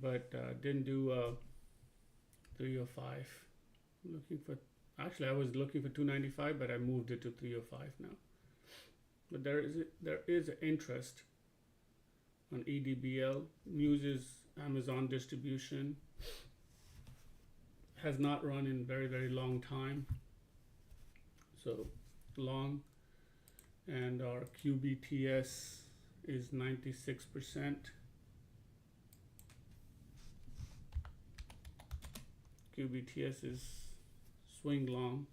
but didn't do 305. Looking for, actually I was looking for 295, but I moved it to 305 now. But there is interest on EDBL. News is Amazon distribution. Has not run in very long time. So long, and our QBTS is 96%. QBTS is swing long.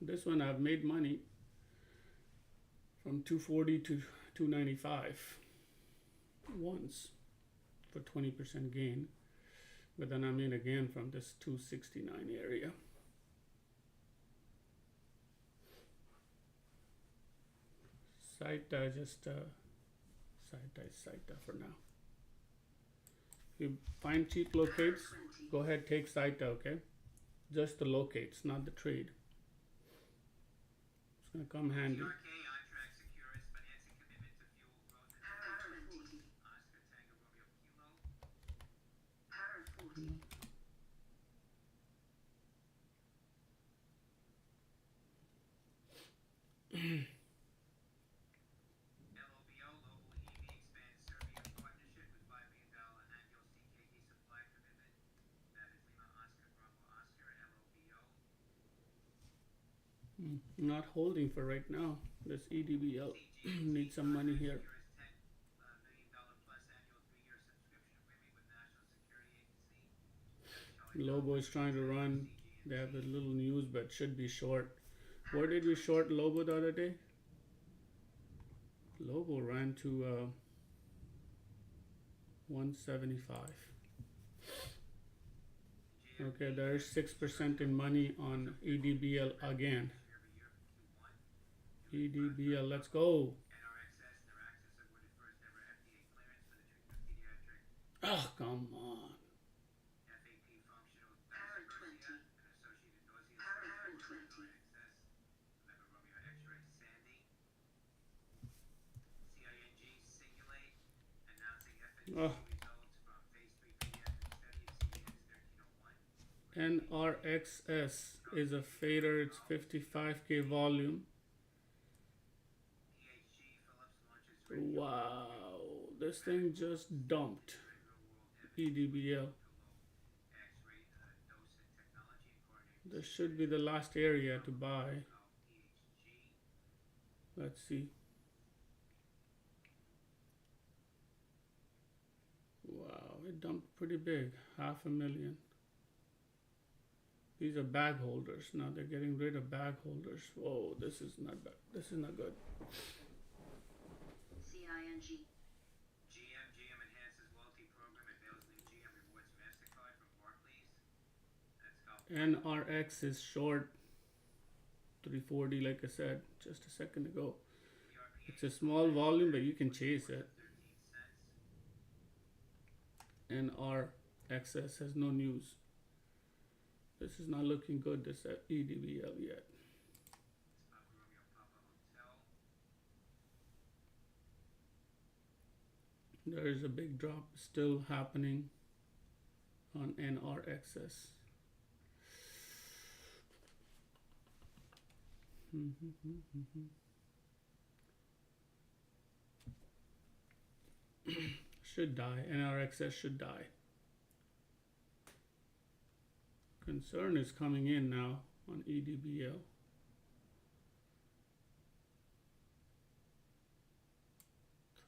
This one I've made money from 240 to 295 once for 20% gain, but then I'm in again from this 269 area. Saita, just Saita for now. If you find cheap locates, go ahead, take Saita, okay? Just the locates, not the trade. It's gonna come handy. Not holding for right now. This EDBL needs some money here. Lobo is trying to run. They have a little news, but should be short. Where did we short Lobo the other day? Lobo ran to 175. Okay, there's 6% in money on EDBL again. EDBL, let's go. Oh, come on. Oh. NRXS is a fader, it's 55K volume. Wow, this thing just dumped. EDBL. This should be the last area to buy. Let's see. Wow, it dumped pretty big, 500,000. These are bag holders. Now they're getting rid of bag holders. Whoa, this is not bad. This is not good. CING. GM enhances loyalty program. Avails new GM rewards MasterCard from Barclays. Let's go. NRX is short 340, like I said just a second ago. It's a small volume, but you can chase it. NRXS has no news. This is not looking good, this EDBL yet. There is a big drop still happening on NRXS. Should die. NRXS should die. Concern is coming in now on EDBL.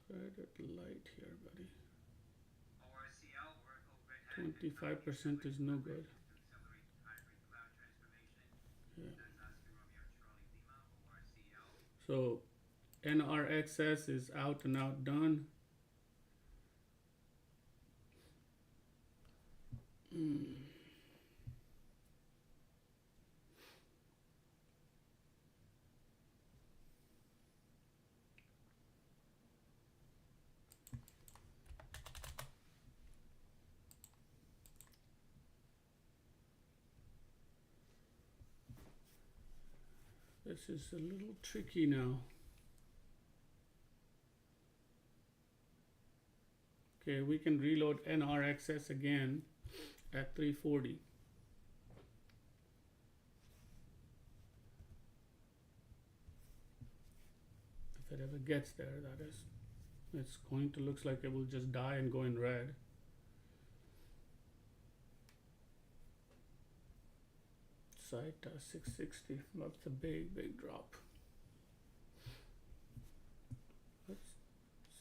Credit light here, buddy. 25% is no good. Yeah. So NRXS is out and out done. This is a little tricky now. Okay, we can reload NRXS again at 340. If it ever gets there, that is. It's going to looks like it will just die and go in red. Site 660. That's a big drop. Let's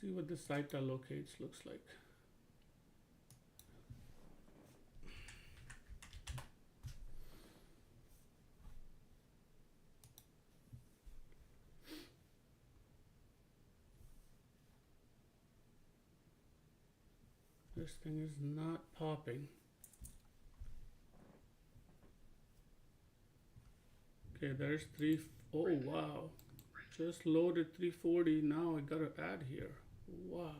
see what the site locates looks like. This thing is not popping. Okay, there's oh wow. Just loaded 340, now I gotta add here. Wow.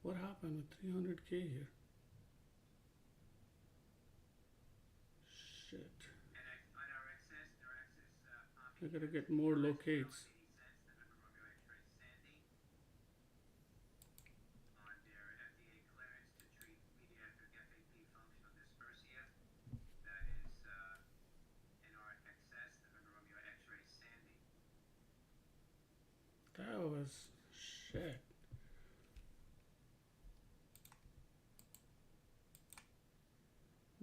What happened with 300K here? Shit. I gotta get more locates. That was shit.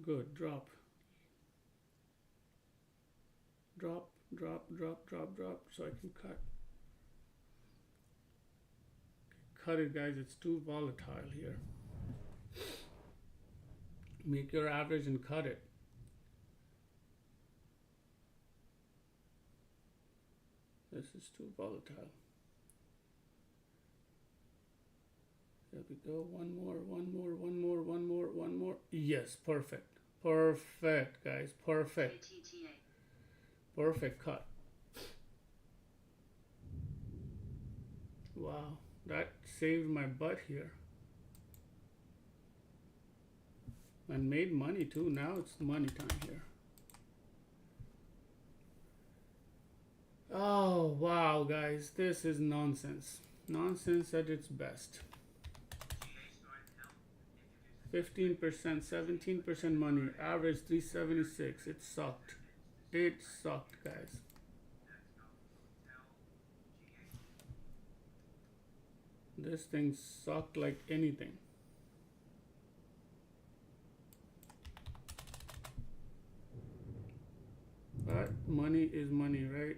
Good, drop. Drop, so I can cut. Cut it, guys, it's too volatile here. Make your average and cut it. This is too volatile. There we go. One more. Yes, perfect. Perfect, guys. Perfect. Perfect cut. Wow, that saved my butt here. And made money too. Now it's money time here. Oh, wow, guys. This is nonsense. Nonsense at its best. 15%, 17% money, average 376. It sucked. It sucked, guys. This thing sucked like anything. But money is money, right?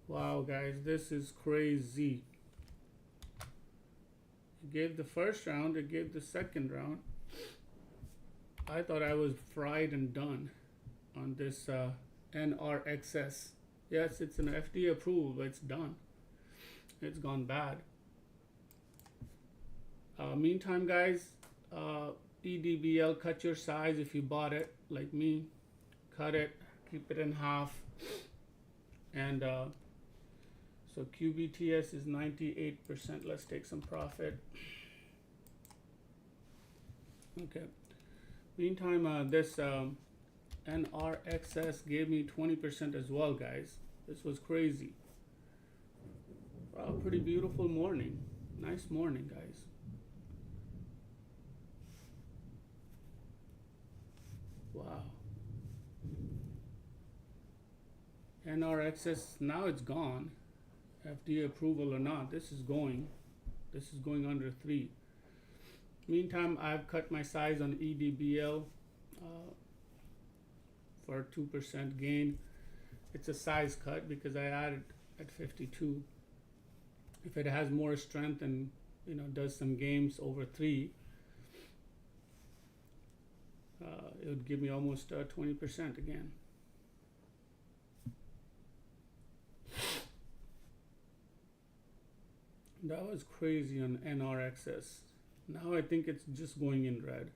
Wow, guys, this is crazy. It gave the first round, it gave the second round. I thought I was fried and done on this NRXS. Yes, it's an FDA approval, but it's done. It's gone bad. Meantime, guys, EDBL, cut your size if you bought it, like me. Cut it, keep it in half. And so QBTS is 98%. Let's take some profit. Okay. Meantime, this NRXS gave me 20% as well, guys. This was crazy. Wow, pretty beautiful morning. Nice morning, guys. Wow. NRXS, now it's gone. FDA approval or not, this is going under 3. Meantime, I've cut my size on EDBL for 2% gain. It's a size cut because I added at 52. If it has more strength and does some games over 3, it would give me almost 20% again. That was crazy on NRXS. Now I think it's just going in red.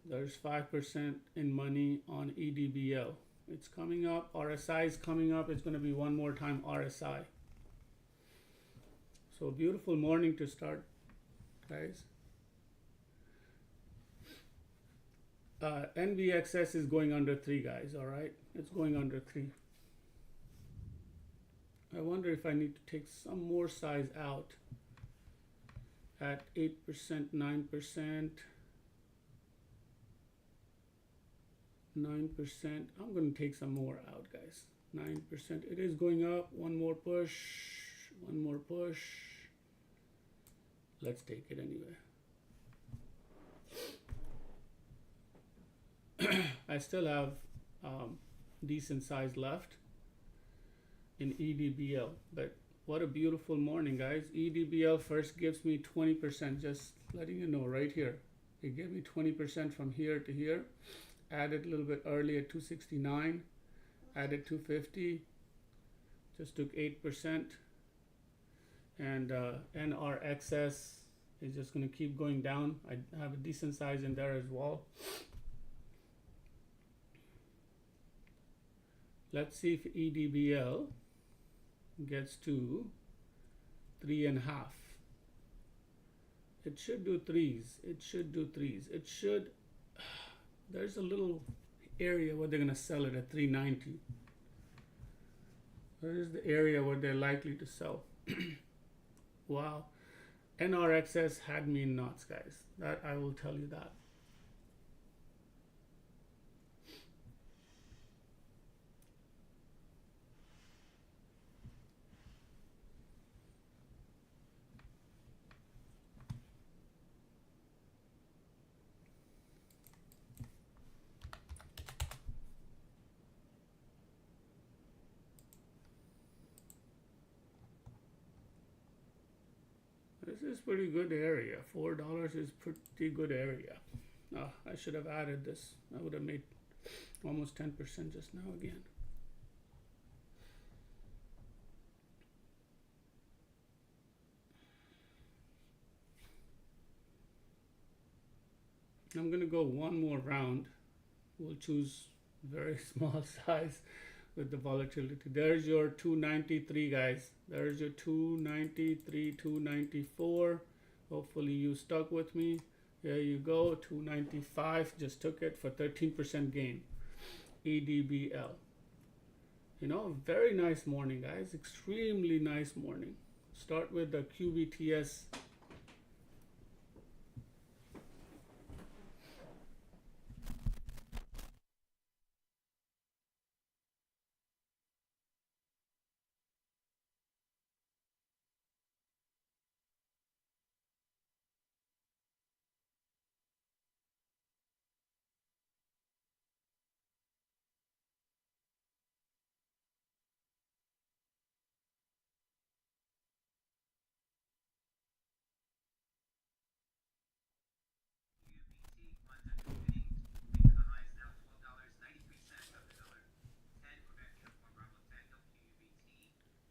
There's 5% in money on EDBL. It's coming up. RSI is coming up. It's going to be one more time RSI. So beautiful morning to start, guys. NVXS is going under 3, guys, all right? It's going under 3. I wonder if I need to take some more size out at 8%, 9%, 9%. I'm going to take some more out, guys. 9%. It is going up. One more push. One more push. Let's take it anyway. I still have decent size left in EDBL, but what a beautiful morning, guys. EDBL first gives me 20%, just letting you know right here. It gave me 20% from here to here. Added a little bit early at 269, added 250, just took 8%, and NRXS is just going to keep going down. I have a decent size in there as well. Let's see if EDBL gets to 3.5. It should do 3s. It should do 3s. It should. There's a little area where they're going to sell it at 390. Where is the area where they're likely to sell? Wow. NRXS had me nuts, guys. That I will tell you that. This is pretty good area. $4 is pretty good area. I should have added this. I would have made almost 10% just now again. I'm gonna go one more round. We'll choose very small size with the volatility. There's your 293, guys. There's your 293, 294. Hopefully you stuck with me. There you go, 295. Just took it for 13% gain. EDBL. You know, very nice morning, guys. Extremely nice morning. Start with the QBTS.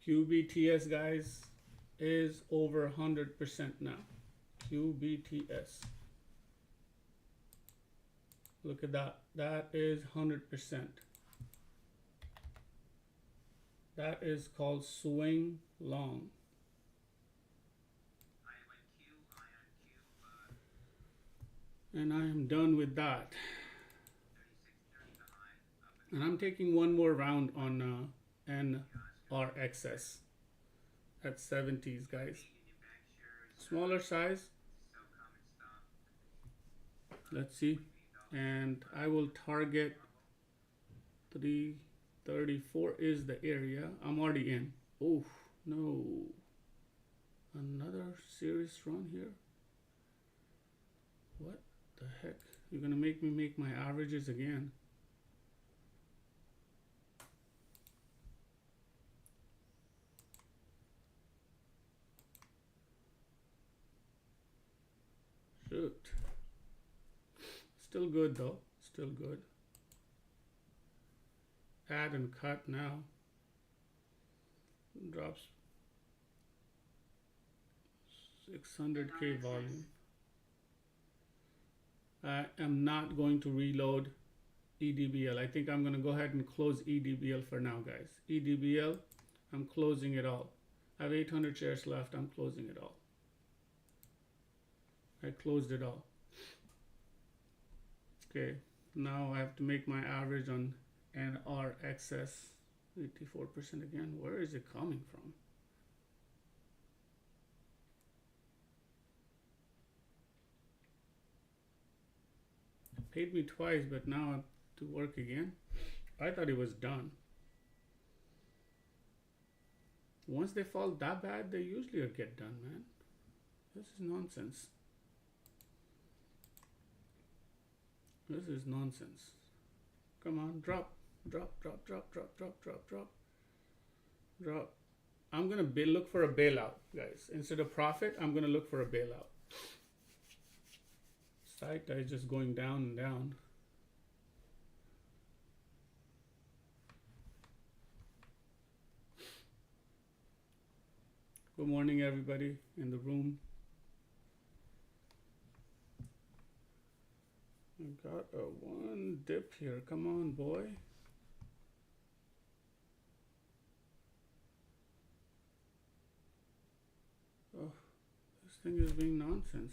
QBTS, guys, is over 100% now. QBTS. Look at that. That is 100%. That is called swing long. And I am done with that. And I'm taking one more round on NRXS at 70s, guys. Smaller size. Let's see. And I will target 334 is the area. I'm already in. Oh, no. Another serious run here. What the heck? You're gonna make me make my averages again. Shoot. Still good though. Still good. Add and cut now. Drops 600K volume. I am not going to reload EDBL. I think I'm going to go ahead and close EDBL for now, guys. EDBL, I'm closing it all. I have 800 shares left. I'm closing it all. I closed it all. Okay, now I have to make my average on NRXS 84% again. Where is it coming from? It paid me twice, but now I have to work again. I thought it was done. Once they fall that bad, they usually get done, man. This is nonsense. This is nonsense. Come on, drop, drop, drop, drop, drop, drop, drop, drop, drop. I'm gonna look for a bailout, guys. Instead of profit, I'm gonna look for a bailout. Site is just going down and down. Good morning, everybody in the room. I got a one dip here. Come on, boy. Oh, this thing is being nonsense.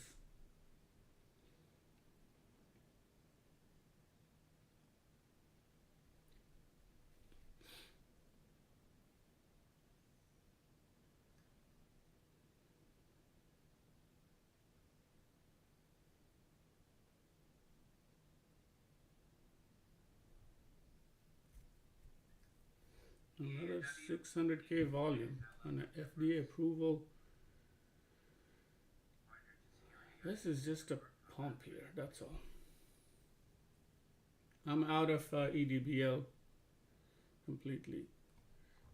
Another 600K volume on an FDA approval. This is just a pump here, that's all. I'm out of EDBL completely.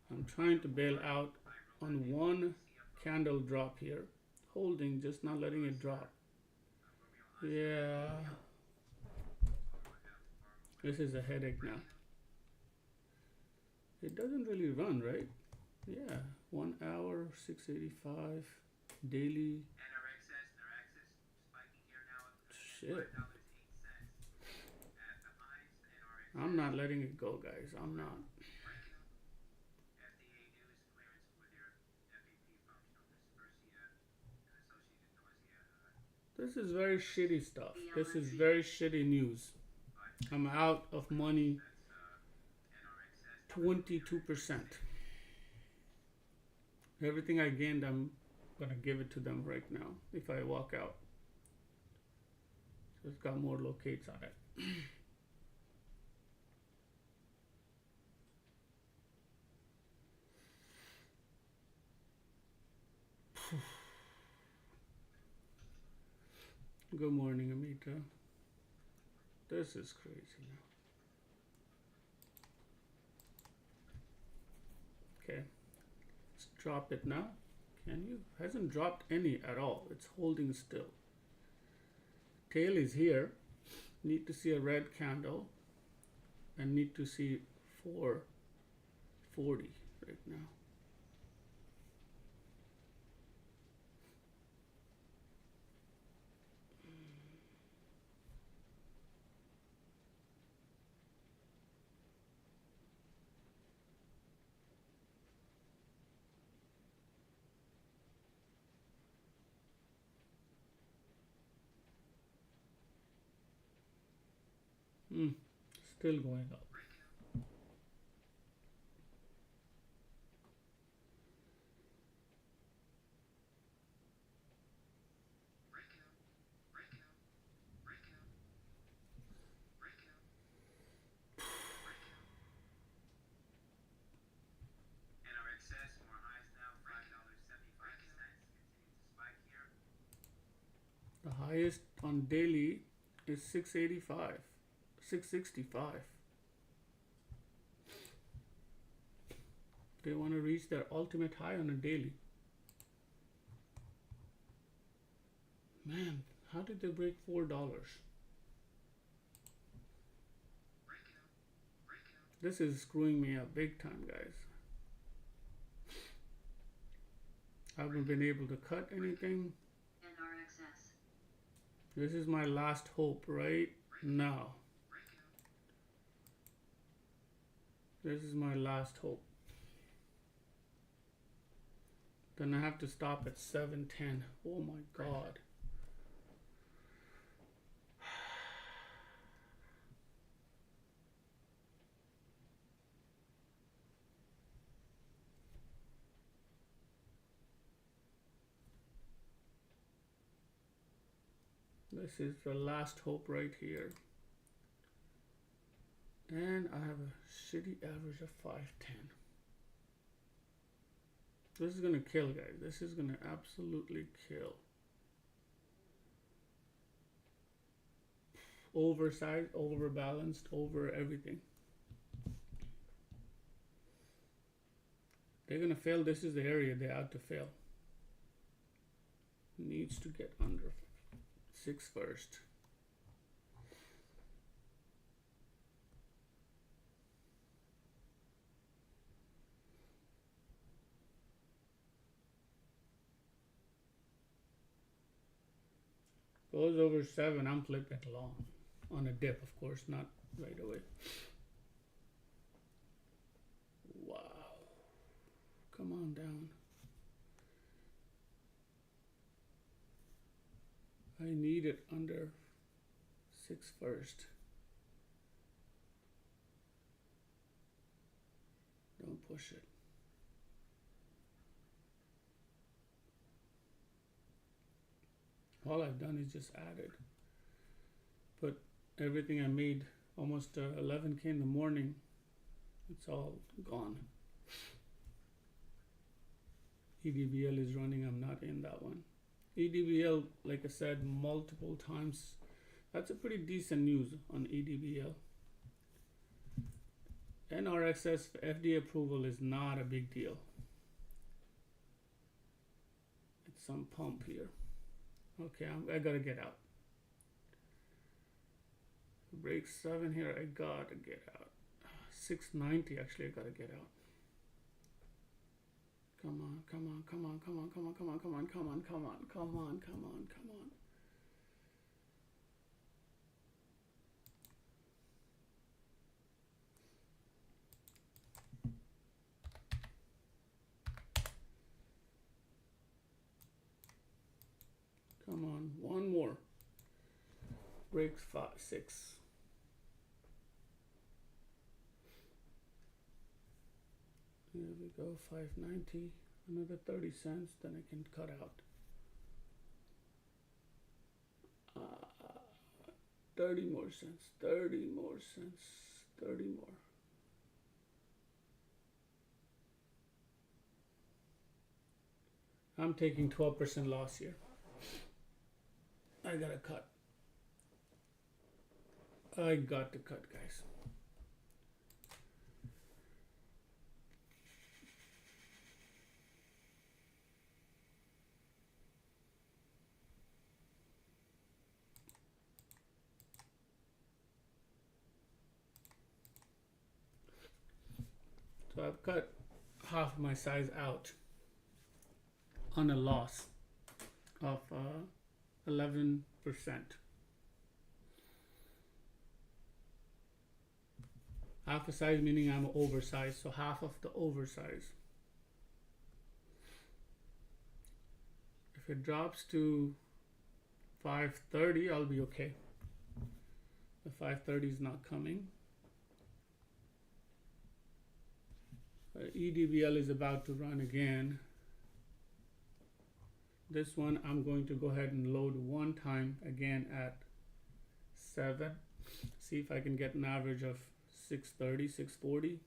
I'm trying to bail out on one candle drop here. Holding, just not letting it drop. Yeah. This is a headache now. It doesn't really run, right? Yeah. 1 hour, 685 daily. Shit. I'm not letting it go, guys. I'm not. This is very shitty stuff. This is very shitty news. I'm out of money. 22%. Everything I gained, I'm gonna give it to them right now if I walk out. So it's got more locates on it. Good morning, Amita. This is crazy now. Okay, let's drop it now. Can you? Hasn't dropped any at all. It's holding still. Tail is here. Need to see a red candle. And need to see 440 right now. Still going up. NRXS, more highs now, $5.75. Continue to spike here. The highest on daily is 685, 665. They want to reach their ultimate high on a daily. Man, how did they break $4? This is screwing me up big time, guys. I haven't been able to cut anything. NRXS. This is my last hope right now. This is my last hope. Then I have to stop at 710. Oh my God. This is the last hope right here. And I have a shitty average of 510. This is gonna kill, guys. This is gonna absolutely kill. Oversized, overbalanced, over everything. They're gonna fail. This is the area they have to fail. Needs to get under 6 first. Goes over 7, I'm flipping long. On a dip, of course, not right away. Wow. Come on down. I need it under 6 first. Don't push it. All I've done is just added. Put everything I made almost 11K in the morning. It's all gone. EDBL is running. I'm not in that one. EDBL, like I said multiple times, that's a pretty decent news on EDBL. NRXS FDA approval is not a big deal. It's some pump here. Okay, I gotta get out. Break 7 here, I gotta get out. 690 actually, I gotta get out. Come on, come on, come on, come on, come on, come on, come on, come on, come on, come on, come on, come on. Come on, one more. Breaks 5, 6. Here we go, 590. Another 30 cents, then I can cut out. 30 more cents, 30 more cents, 30 more. I'm taking 12% loss here. I gotta cut. I got to cut, guys. So I've cut half my size out on a loss of 11%. Half a size meaning I'm oversized, so half of the oversize. If it drops to 530, I'll be okay. The 530 is not coming. EDBL is about to run again. This one I'm going to go ahead and load one time again at 7. See if I can get an average of 630, 640.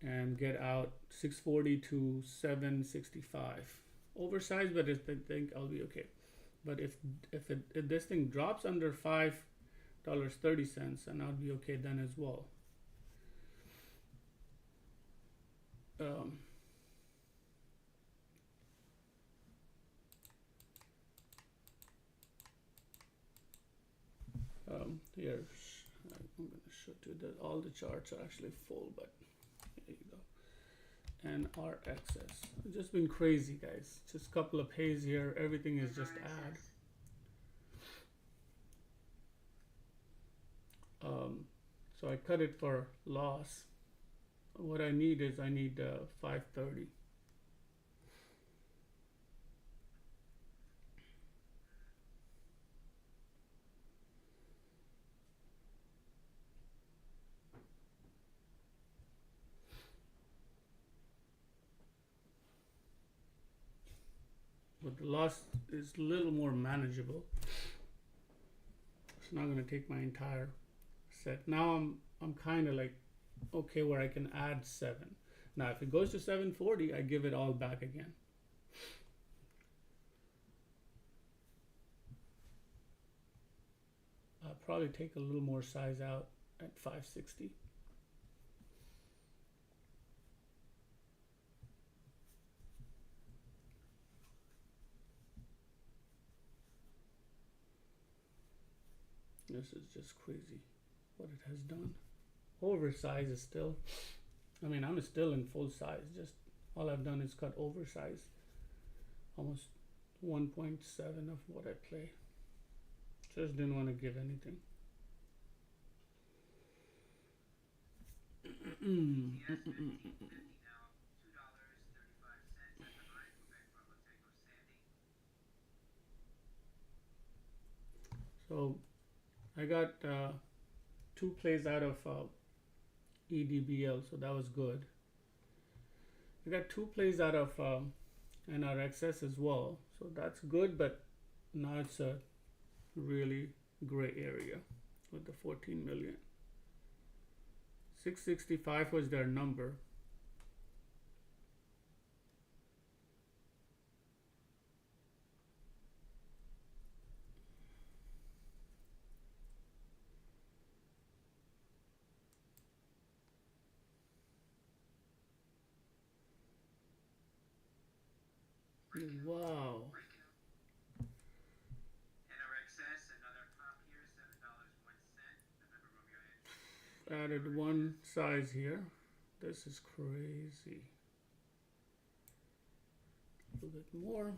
And get out 640 to 765. Oversized, but I think I'll be okay. But if this thing drops under $5.30, and I'll be okay then as well. Here, I'm going to show you that all the charts are actually full, but there you go. And RXS. It's just been crazy, guys. Just a couple of pays here. Everything is just add. So I cut it for loss. What I need is 530. but the loss is a little more manageable. It's not going to take my entire set. Now I'm kind of like okay where I can add 7. Now if it goes to 740, I give it all back again. I'll probably take a little more size out at 560. This is just crazy what it has done. Oversize is still, I mean, I'm still in full size. Just all I've done is cut oversize. Almost 1.7 of what I play. Just didn't want to give anything. So I got 2 plays out of EDBL, so that was good. I got 2 plays out of NRXS as well, so that's good, but now it's a really gray area with the 14 million. 665 was their number. Wow. NRXS, another pop here, $7.01. Remember, Romeo, Added 1 size here. This is crazy. A little bit more.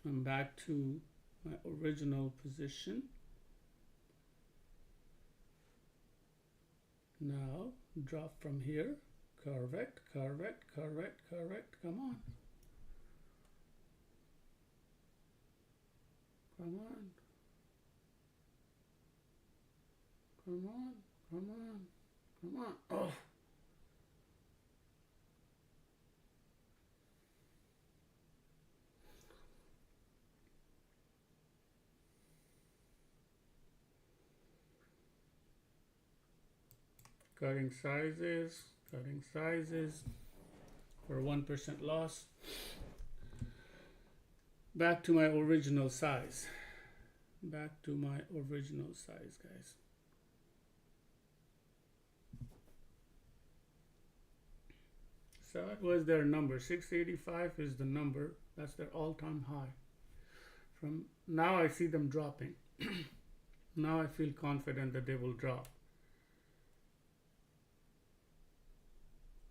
I'm back to my original position. Now drop from here. Correct, correct, correct, correct. Come on. Come on. Come on. Come on. Come on. Oh. Cutting sizes for 1% loss. Back to my original size. Back to my original size, guys. So that was their number. 685 is the number. That's their all-time high. From now I see them dropping. Now I feel confident that they will drop.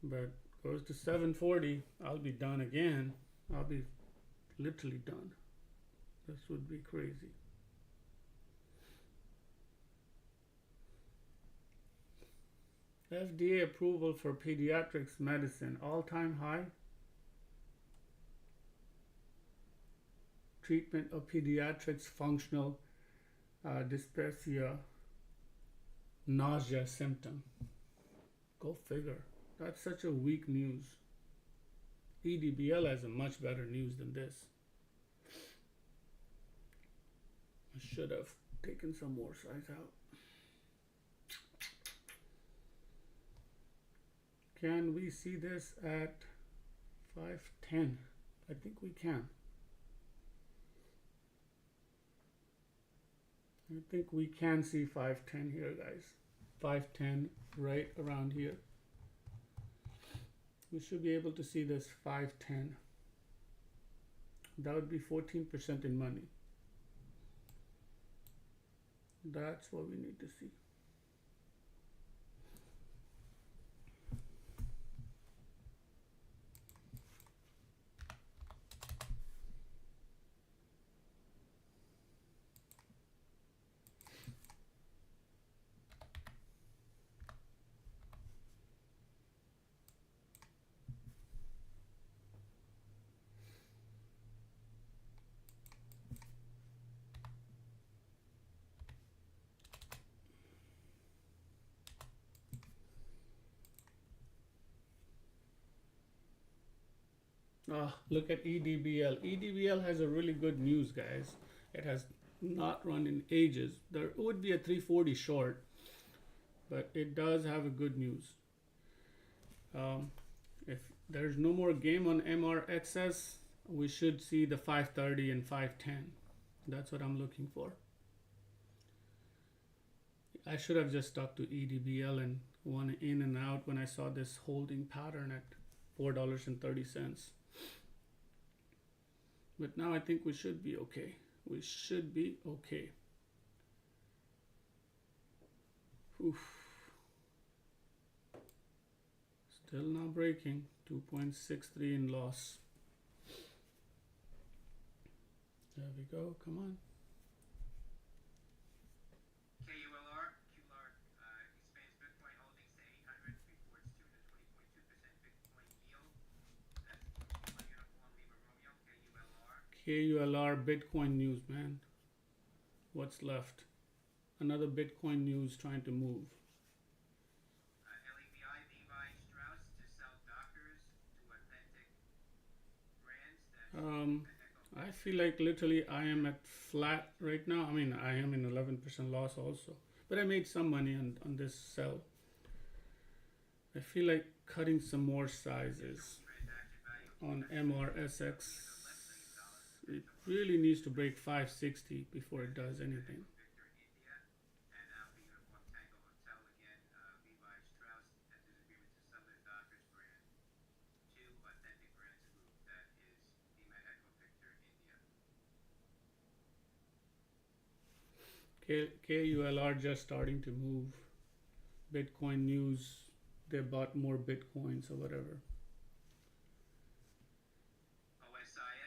But goes to 740, I'll be done again. I'll be literally done. This would be crazy. FDA approval for pediatrics medicine, all-time high. Treatment of pediatrics functional dyspepsia, nausea symptom. Go figure. That's such a weak news. EDBL has a much better news than this. I should have taken some more size out. Can we see this at 510? I think we can. I think we can see 510 here, guys. 510 right around here. We should be able to see this 510. That would be 14% in money. That's what we need to see. Look at EDBL. EDBL has a really good news, guys. It has not run in ages. There would be a 340 short, but it does have a good news. If there's no more game on MRXS, we should see the 530 and 510. That's what I'm looking for. I should have just stuck to EDBL and one in and out when I saw this holding pattern at $4.30. But now I think we should be okay. We should be okay. Oof. Still not breaking. 2.63 in loss. There we go. Come on. KULR expands Bitcoin holdings to 800, reports 220.2% Bitcoin yield. That's Lima Uniform Lima Romeo, KULR. KULR Bitcoin news, man. What's left? Another Bitcoin news trying to move. LEVI, Levi Strauss to sell Dockers to authentic brands. That's I feel like literally I am at flat right now. I mean, I am in 11% loss also, but I made some money on this sell. I feel like cutting some more sizes on MRSX. It really needs to break 560 before it does anything. And Alpha Uniform Tango Hotel again. Levi Strauss enters agreement to sell their Dockers brand to Authentic Brands Group. That is Lima Echo Victor India. KULR just starting to move. Bitcoin news. They bought more Bitcoins or whatever. OSI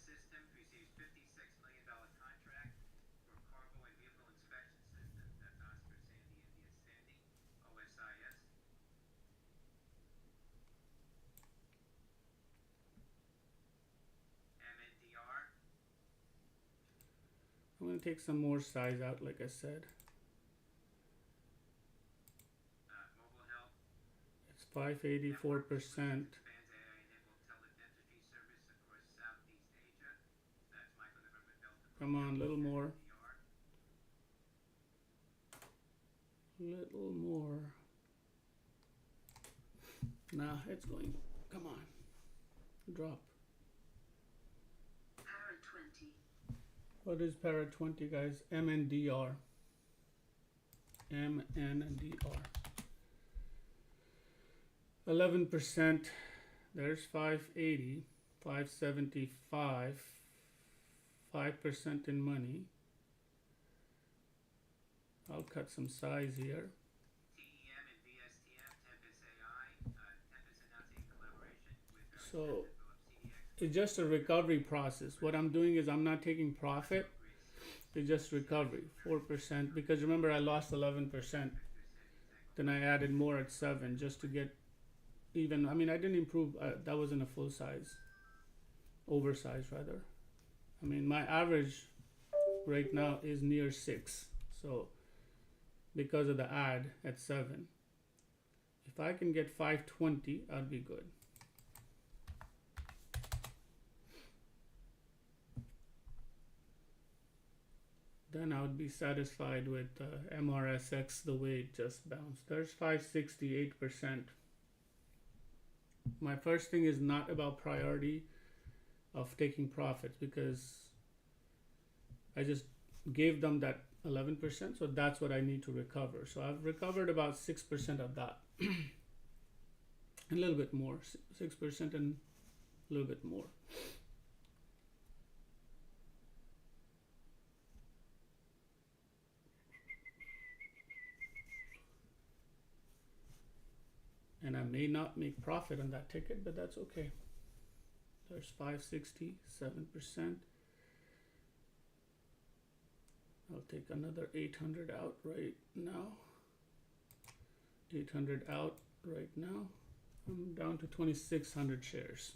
Systems receives $56 million contract for cargo and vehicle inspection system. That's Oscar Sandy, India Sandy. OSIS. MNDR. I'm going to take some more size out, like I said. Mobile Health. It's 584%. Expands AI-enabled teledentistry service across Southeast Asia. That's Michael November Delta. Come on, a little more. MNDR. Little more. Nah, it's going. Come on. Drop. Para 20. What is para 20, guys? MNDR. MNDR. 11%. There's 580. 575. 5% in money. I'll cut some size here. TEM and VSTM, Tempest AI. Tempest announcing collaboration with So CDX. it's just a recovery process. What I'm doing is I'm not taking profit. It's just recovery, 4%. Because remember, I lost 11%. Then I added more at 7 just to get even. I mean, I didn't improve. That wasn't a full size, oversized rather. I mean, my average right now is near 6. So because of the ad at 7, if I can get 520, I'd be good. Then I would be satisfied with MRSX the way it just bounced. There's 568%. My first thing is not about priority of taking profits because I just gave them that 11%, so that's what I need to recover. So I've recovered about 6% of that. A little bit more, 6% and a little bit more. And I may not make profit on that ticket, but that's okay. There's 567%. I'll take another 800 out right now. 800 out right now. I'm down to 2,600 shares.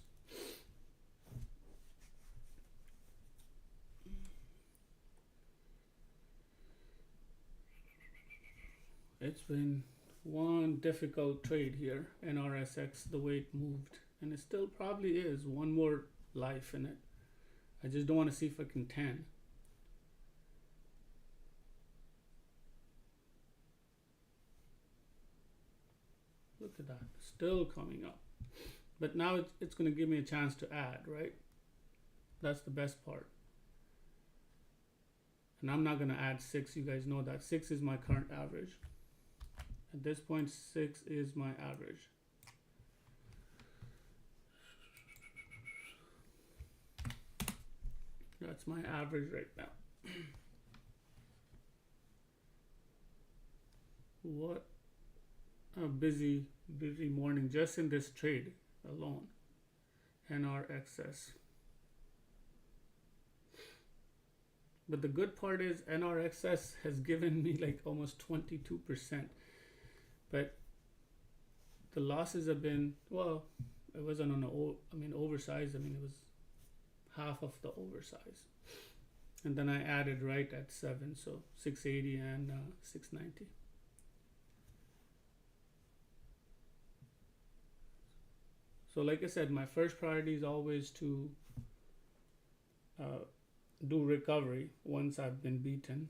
It's been one difficult trade here, NRSX, the way it moved, and it still probably is one more life in it. I just don't want to see if I can 10. Look at that, still coming up. But now it's going to give me a chance to add, right? That's the best part. And I'm not going to add 6. You guys know that 6 is my current average. At this point, 6 is my average. That's my average right now. What a busy morning just in this trade alone. NRXS. But the good part is NRXS has given me like almost 22%. But the losses have been, well, it wasn't on oversized. I mean, it was half of the oversize. And then I added right at 7, so 680 and 690. So like I said, my first priority is always to do recovery once I've been beaten.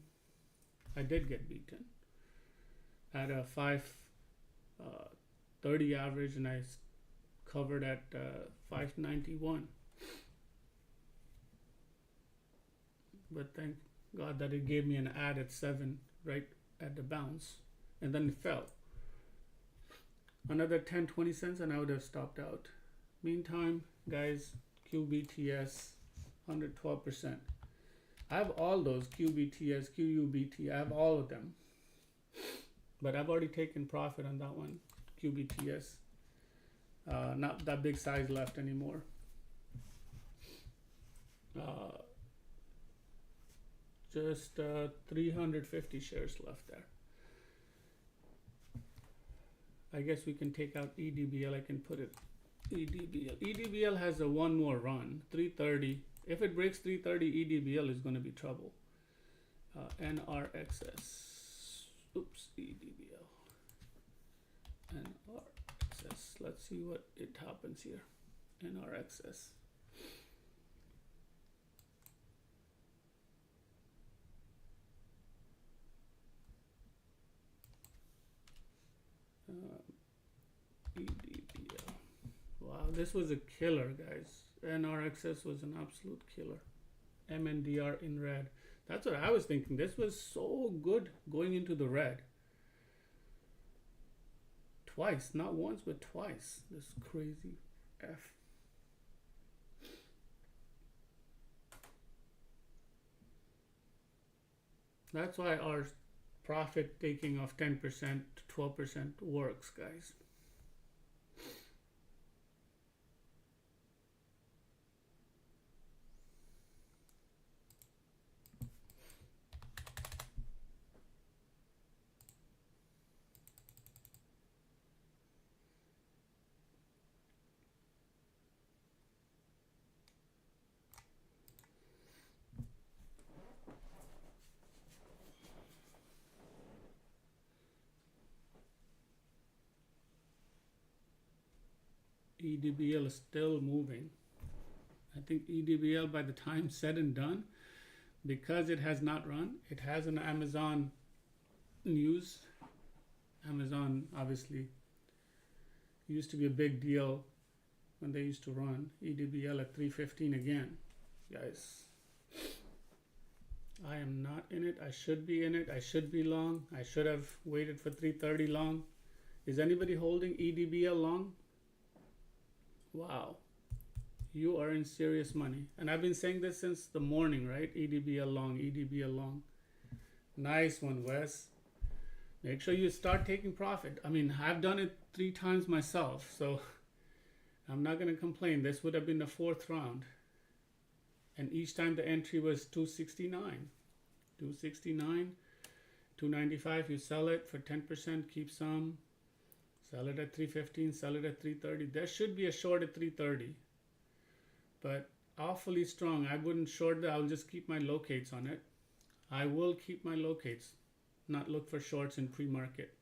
I did get beaten at a 530 average, and I covered at 591. But thank God that it gave me an add at 7 right at the bounce, and then it fell. Another 10-20 cents and I would have stopped out. Meantime, guys, QBTS 112%. I have all those QBTS, QUBT. I have all of them. But I've already taken profit on that one, QBTS. Not that big size left anymore. Just 350 shares left there. I guess we can take out EDBL. I can put it EDBL. EDBL has a one more run, 330. If it breaks 330, EDBL is going to be trouble. NRXS. Oops, EDBL. NRXS. Let's see what it happens here. NRXS. EDBL. Wow, this was a killer, guys. NRXS was an absolute killer. MNDR in red. That's what I was thinking. This was so good going into the red. Twice, not once, but twice. This crazy F. That's why our profit taking of 10% to 12% works, guys. EDBL is still moving. I think EDBL, by the time said and done, because it has not run, it has an Amazon news. Amazon obviously used to be a big deal when they used to run. EDBL at 315 again. Guys, I am not in it. I should be in it. I should be long. I should have waited for 330 long. Is anybody holding EDBL long? Wow, you are in serious money. And I've been saying this since the morning, right? EDBL long, EDBL long. Nice one, Wes. Make sure you start taking profit. I mean, I've done it 3 times myself, so I'm not going to complain. This would have been the 4th round. And each time the entry was 269. 269, 295, you sell it for 10%, keep some. Sell it at 315, sell it at 330. There should be a short at 330. But awfully strong. I wouldn't short that. I'll just keep my locates on it. I will keep my locates. Not look for shorts in pre-market.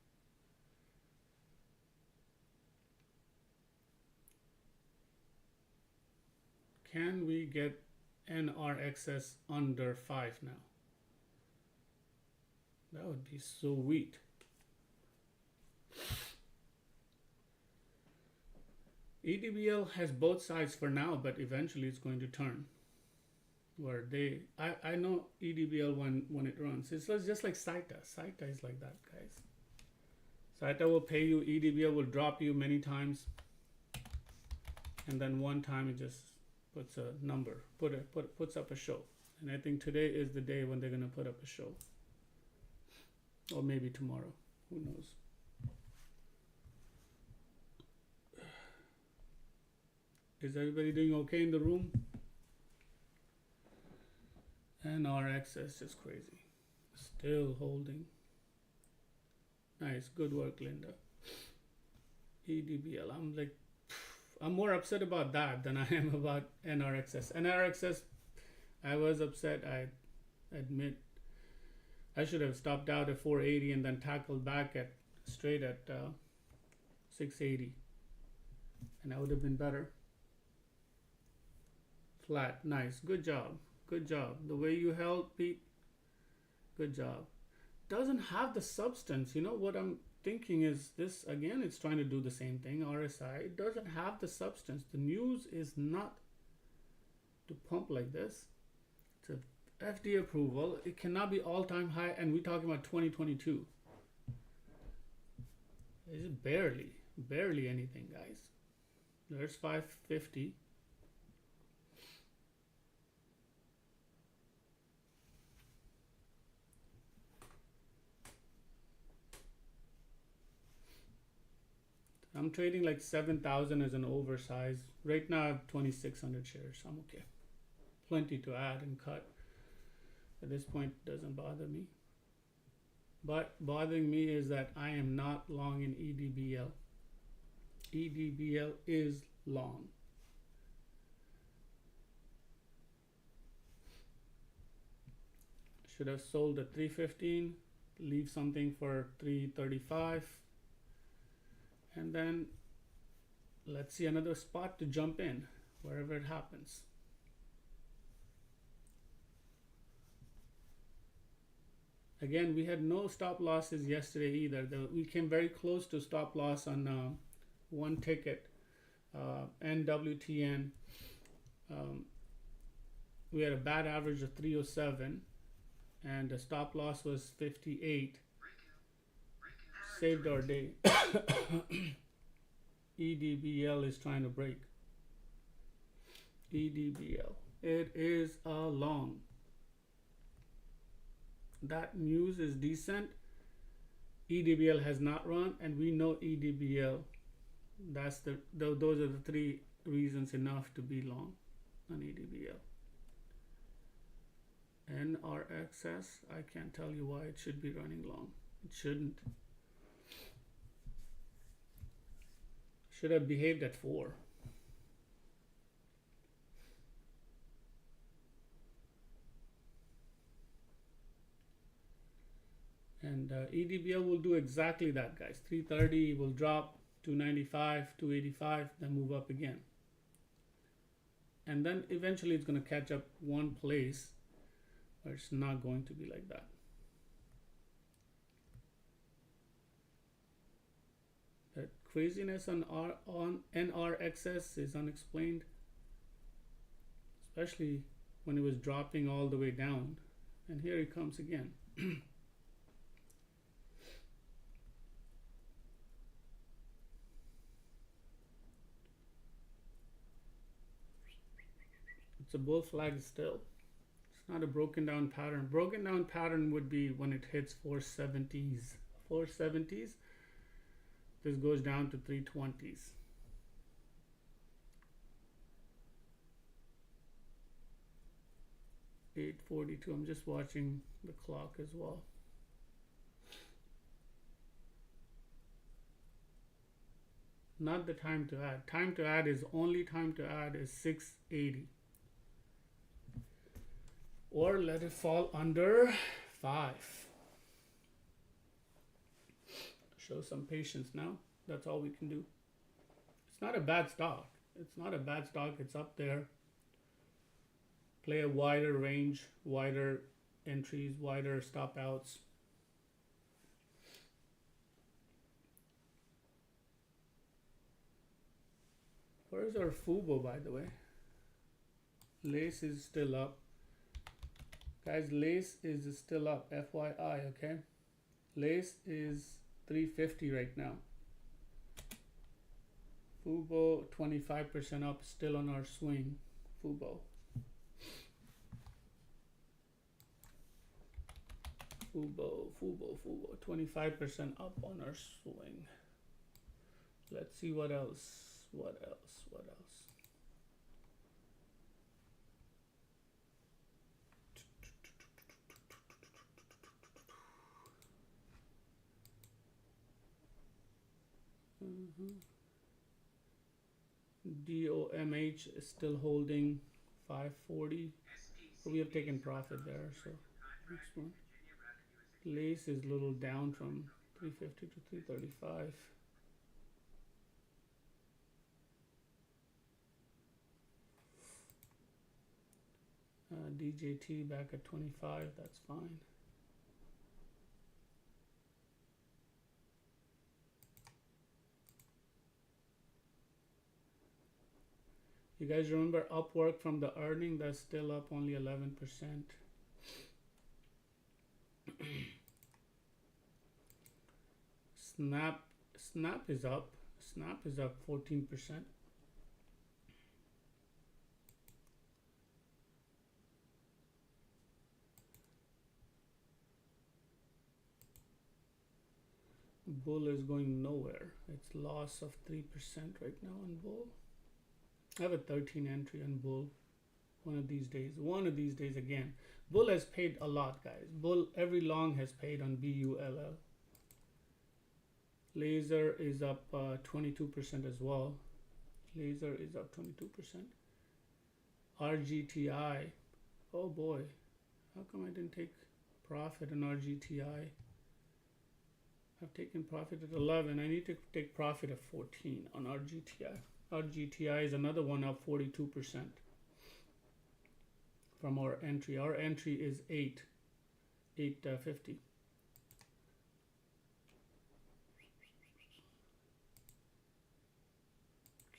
Can we get NRXS under 5 now? That would be sweet. EDBL has both sides for now, but eventually it's going to turn. Where I know EDBL when it runs. It's just like SAITA. SAITA is like that, guys. SAITA will pay you, EDBL will drop you many times. And then one time it just puts a number, puts up a show. And I think today is the day when they're gonna put up a show. Or maybe tomorrow, who knows. Is everybody doing okay in the room? NRXS is crazy. Still holding. Nice, good work, Linda. EDBL, I'm more upset about that than I am about NRXS. NRXS, I was upset, I admit. I should have stopped out at 480 and then tackled back straight at 680. And that would have been better. Flat, nice, good job. Good job. The way you held, Pete, good job. Doesn't have the substance. You know what I'm thinking is this, again, it's trying to do the same thing, RSI. It doesn't have the substance. The news is not to pump like this. It's a FDA approval. It cannot be all-time high, and we're talking about 2022. It's barely anything, guys. There's 550. I'm trading like 7,000 as an oversized. Right now I have 2,600 shares. I'm okay. Plenty to add and cut. At this point, it doesn't bother me. But bothering me is that I am not long in EDBL. EDBL is long. Should have sold at 315, leave something for 335. And then let's see another spot to jump in wherever it happens. Again, we had no stop losses yesterday either. We came very close to stop loss on one ticket, NWTN. We had a bad average of 307 and the stop loss was 58. Saved our day. EDBL is trying to break. EDBL. It is a long. That news is decent. EDBL has not run, and we know EDBL. Those are the three reasons enough to be long on EDBL. NRXS, I can't tell you why it should be running long. It shouldn't. Should have behaved at 4. And EDBL will do exactly that, guys. 330 will drop, 295, 285, then move up again. And then eventually it's going to catch up one place, but it's not going to be like that. That craziness on NRXS is unexplained, especially when it was dropping all the way down. And here it comes again. It's a bull flag still. It's not a broken down pattern. Broken down pattern would be when it hits 470s. 470s. This goes down to 320s. $8.42. I'm just watching the clock as well. Not the time to add. Time to add is only time to add is 680. Or let it fall under 5. Show some patience now. That's all we can do. It's not a bad stock. It's not a bad stock. It's up there. Play a wider range, wider entries, wider stop outs. Where's our Fubo, by the way? Lace is still up. Guys, Lace is still up, FYI, okay? Lace is 350 right now. Fubo 25% up, still on our swing. Fubo. Fubo, 25% up on our swing. Let's see what else. DOMH is still holding 540. We have taken profit there, so next one. Lace is a little down from 350 to 335. DJT back at 25, that's fine. You guys remember Upwork from the earning? That's still up only 11%. Snap is up. Snap is up 14%. Bull is going nowhere. It's loss of 3% right now on Bull. I have a 13 entry on Bull. One of these days again. Bull has paid a lot, guys. Bull, every long has paid on BULL. Laser is up 22% as well. Laser is up 22%. RGTI. Oh boy. How come I didn't take profit on RGTI? I've taken profit at 11. I need to take profit at 14 on RGTI. RGTI is another one up 42% from our entry. Our entry is 850.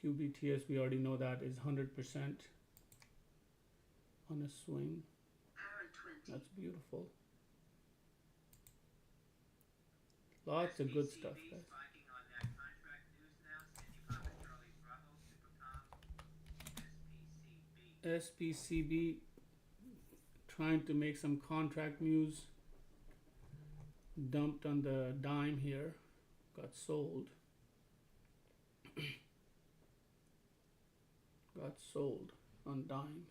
QBTS, we already know that is 100% on a swing. That's beautiful. Lots of good stuff, guys. SPCB trying to make some contract news. Dumped on the dime here. Got sold. Got sold on dime.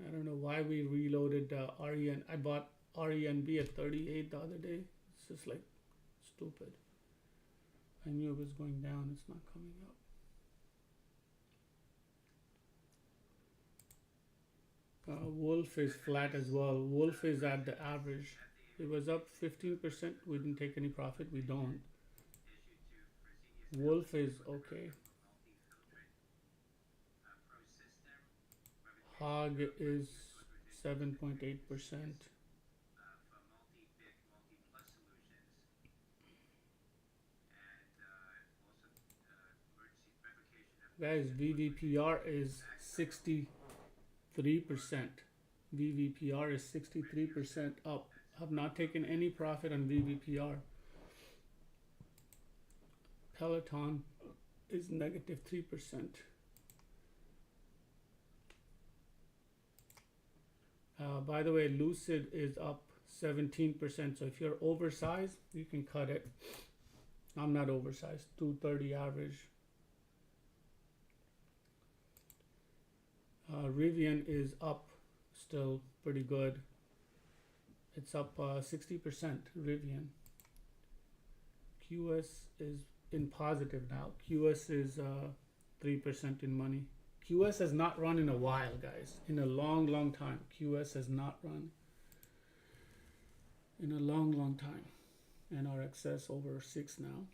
I don't know why we reloaded REN. I bought RENB at 38 the other day. It's just like stupid. I knew it was going down. It's not coming up. Wolf is flat as well. Wolf is at the average. It was up 15%. We didn't take any profit. We don't. Wolf is okay. Hog is 7.8%. Guys, VVPR is 63%. VVPR is 63% up. Have not taken any profit on VVPR. Peloton is negative 3%. By the way, Lucid is up 17%. So if you're oversized, you can cut it. I'm not oversized. 230 average. Rivian is up still pretty good. It's up 60%. Rivian. QS is in positive now. QS is 3% in money. QS has not run in a while, guys. In a long time. QS has not run. in a long time. NRXS over 6 now.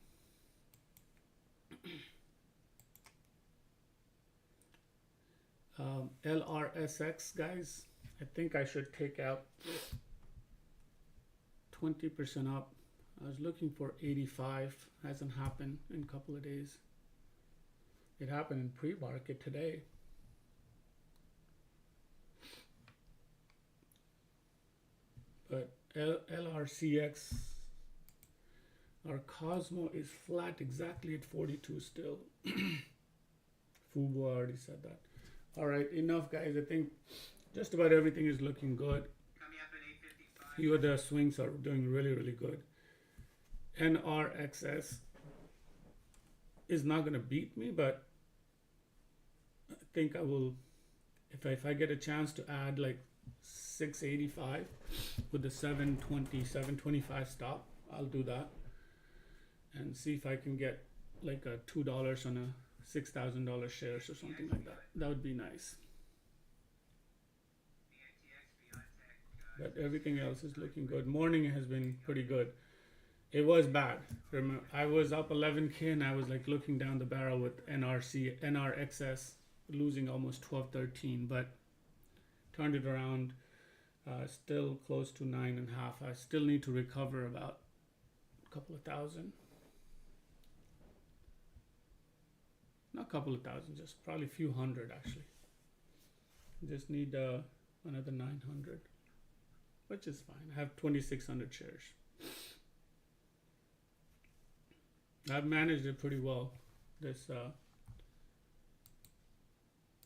LRSX, guys, I think I should take out 20% up. I was looking for 85, hasn't happened in a couple of days. It happened in pre-market today. But LRCX, our Cosmo is flat exactly at 42 still. Fubo, I already said that. All right, enough, guys. I think just about everything is looking good. Coming up at 8:55. Few of the swings are doing really, really good. NRXS is not going to beat me, but I think I will, if I get a chance to add like 685 with the 720, 725 stop, I'll do that and see if I can get like a $2 on a $6,000 shares or something like that. That would be nice. But everything else is looking good. Morning has been pretty good. It was bad. Remember, I was up 11K and I was like looking down the barrel with NRXS losing almost 12, 13, but turned it around. Still close to 9.5. I still need to recover about a couple of thousand. Not a couple of thousand, just probably a few hundred actually. Just need another 900, which is fine. I have 2,600 shares. I've managed it pretty well. This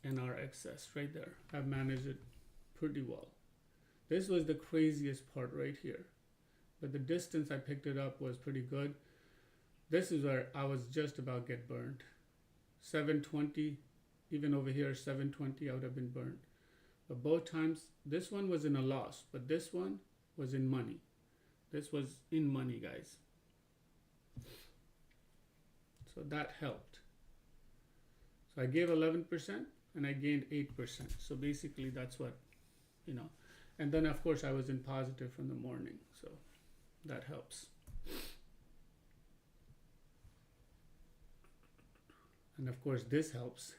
NRXS right there. I've managed it pretty well. This was the craziest part right here. But the distance I picked it up was pretty good. This is where I was just about get burned. 720, even over here 720, I would have been burned. But both times, this one was in a loss, but this one was in money. This was in money, guys. So that helped. So I gave 11% and I gained 8%. So basically that's what, you know. And then of course I was in positive from the morning. So that helps. And of course this helps.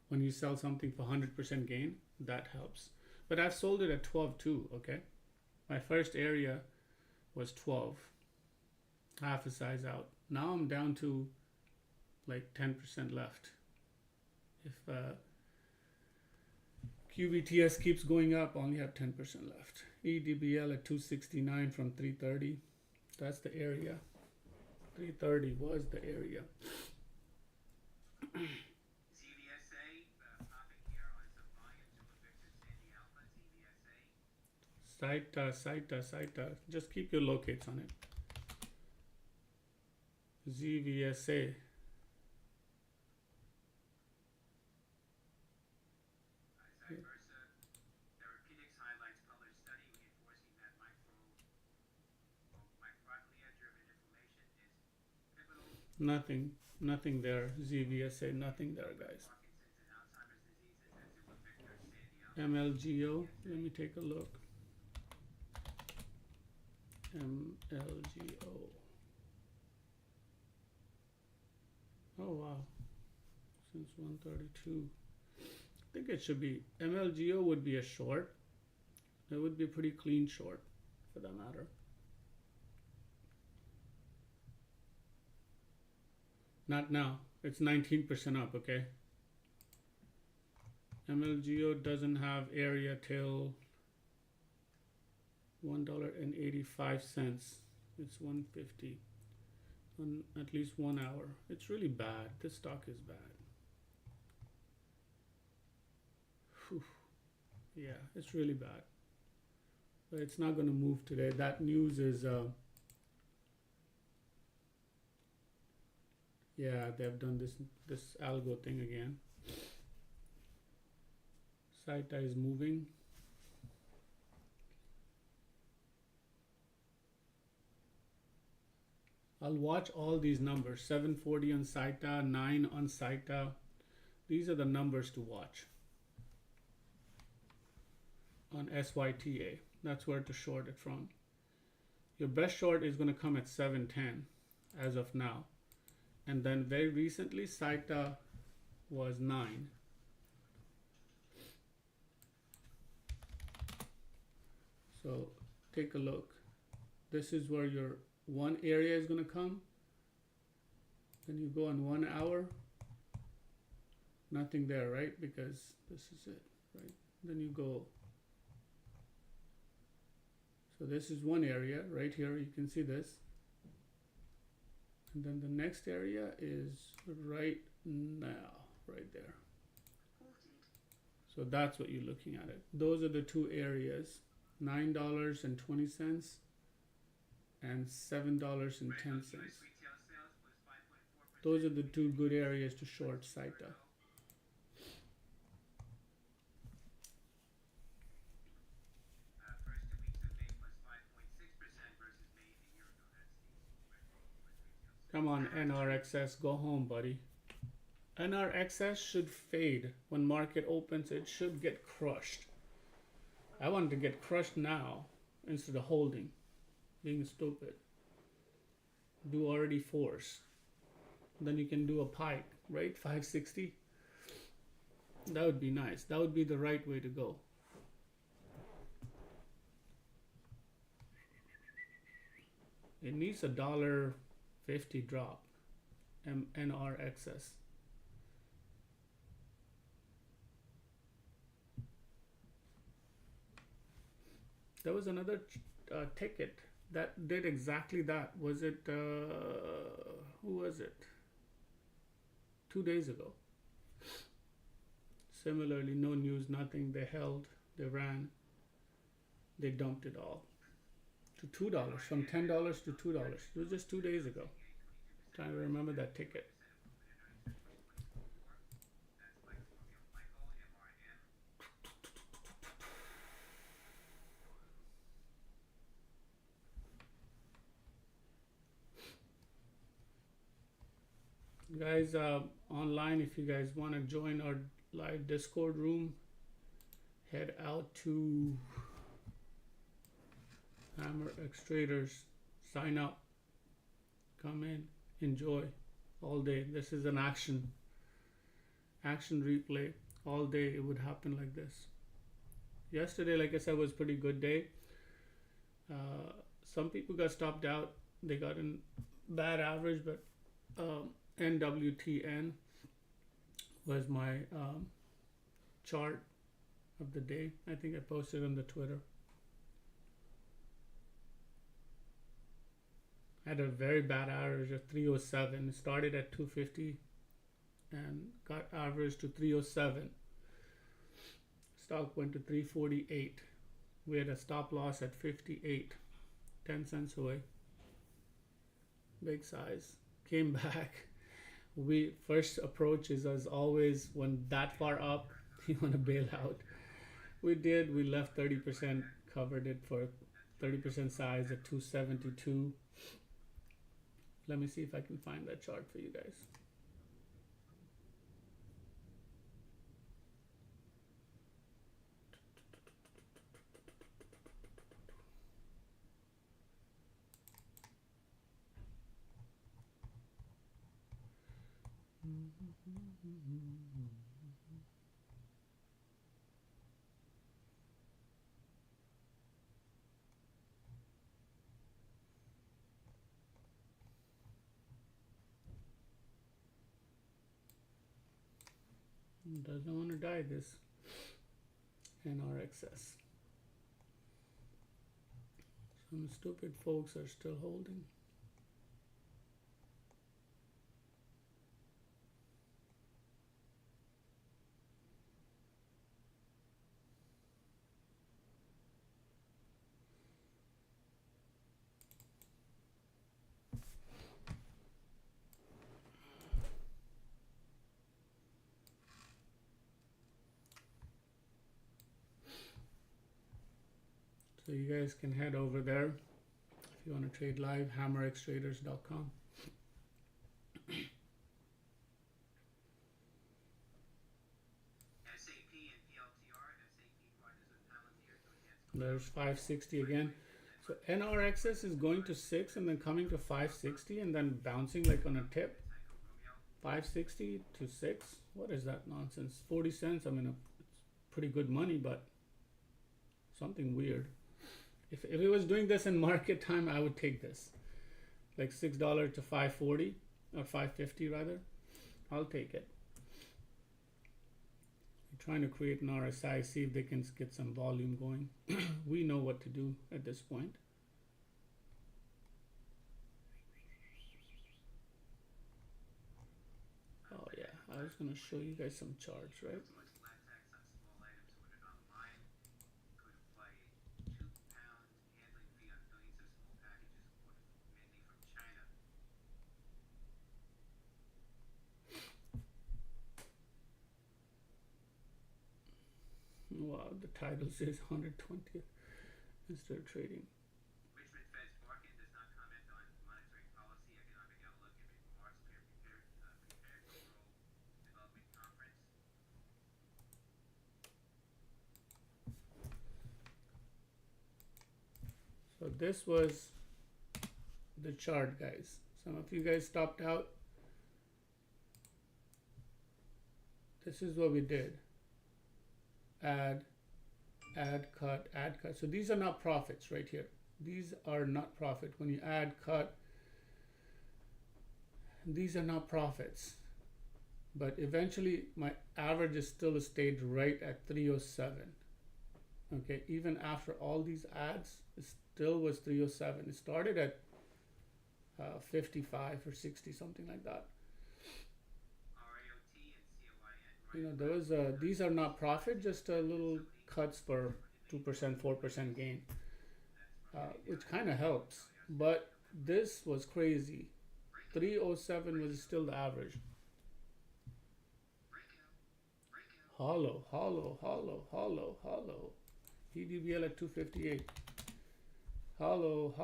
When you sell something for 100% gain, that helps. But I've sold it at 12 too, okay? My first area was 12. Half a size out. Now I'm down to like 10% left. If QBTS keeps going up, I only have 10% left. EDBL at 269 from 330. That's the area. 330 was the area. ZVSA, popping here on some volume to Victor Sandy Alpha, ZVSA. Saita. Just keep your locates on it. ZVSA. Versa, therapeutics highlights published study reinforcing that microglia-driven inflammation is pivotal. Nothing there. ZVSA, nothing there, guys. Parkinson's and Alzheimer's diseases, as it was Victor Sandy MLGO. Let me take a look. MLGO. Oh wow. Since 132. I think it should be MLGO would be a short. It would be a pretty clean short for that matter. Not now. It's 19% up, okay? MLGO doesn't have area till $1.85. It's 150 on at least 1 hour. It's really bad. This stock is bad. Whew. Yeah, it's really bad. But it's not going to move today. That news is yeah, they've done this algo thing again. Saita is moving. I'll watch all these numbers. 740 on Saita, 9 on Saita. These are the numbers to watch. On SYTA. That's where to short it from. Your best short is going to come at 710 as of now. And then very recently, Saita was 9. So take a look. This is where your one area is going to come. Then you go on 1 hour. Nothing there, right? Because this is it, right? Then you go. So this is one area right here. You can see this. And then the next area is right now, right there. So that's what you're looking at it. Those are the two areas, $9.20 and $7.10. Those are the two good areas to short Saita. Come on, NRXS, go home, buddy. NRXS should fade when market opens. It should get crushed. I want to get crushed now instead of holding, being stupid. Do already force. Then you can do a pike, right? 560. That would be nice. That would be the right way to go. It needs $1.50 drop. NRXS. There was another ticket that did exactly that. Was it, who was it? 2 days ago. Similarly, no news, nothing. They held, they ran, they dumped it all to $2, from $10 to $2. It was just 2 days ago. Trying to remember that ticket. Guys, online, if you guys want to join our live Discord room, head out to HammerXTraders, sign up, come in, enjoy all day. This is an action replay. All day it would happen like this. Yesterday, like I said, was a pretty good day. Some people got stopped out. They got in bad average, but NWTN was my chart of the day. I think I posted on the Twitter. I had a very bad average of 307. It started at 250 and got average to 307. Stock went to 348. We had a stop loss at 58, 10 cents away. Big size. Came back. We first approach is as always when that far up, you want to bail out. We did. We left 30%, covered it for 30% size at 272. Let me see if I can find that chart for you guys. Doesn't want to die, this NRXS. Some stupid folks are still holding. So you guys can head over there if you want to trade live, HammerXTraders.com. SAP and PLTR, SAP partners with Palantir to enhance. There's 560 again. So NRXS is going to 6 and then coming to 560 and then bouncing like on a tip. 560 to 6. What is that nonsense? 40 cents. I mean, it's pretty good money, but something weird. If it was doing this in market time, I would take this. Like $6 to 540 or 550 rather. I'll take it. I'm trying to create an RSI, see if they can get some volume going. We know what to do at this point. Oh yeah, I was gonna show you guys some charts, right? Wow, the title says 120th instead of trading. Richmond Fed's market does not comment on monetary policy, economic outlook, and remarks prepared for World Development Conference. So this was the chart, guys. Some of you guys stopped out. This is what we did. Add, cut, add, cut. So these are not profits right here. These are not profit. When you add, cut, these are not profits. But eventually my average is still stayed right at 307. Okay, even after all these adds, it still was 307. It started at 55 or 60, something like that. You know, there was these are not profit, just a little cuts for 2%, 4% gain, which kind of helps. But this was crazy. 307 was still the average. Hollow. EDBL at 258. Hollow.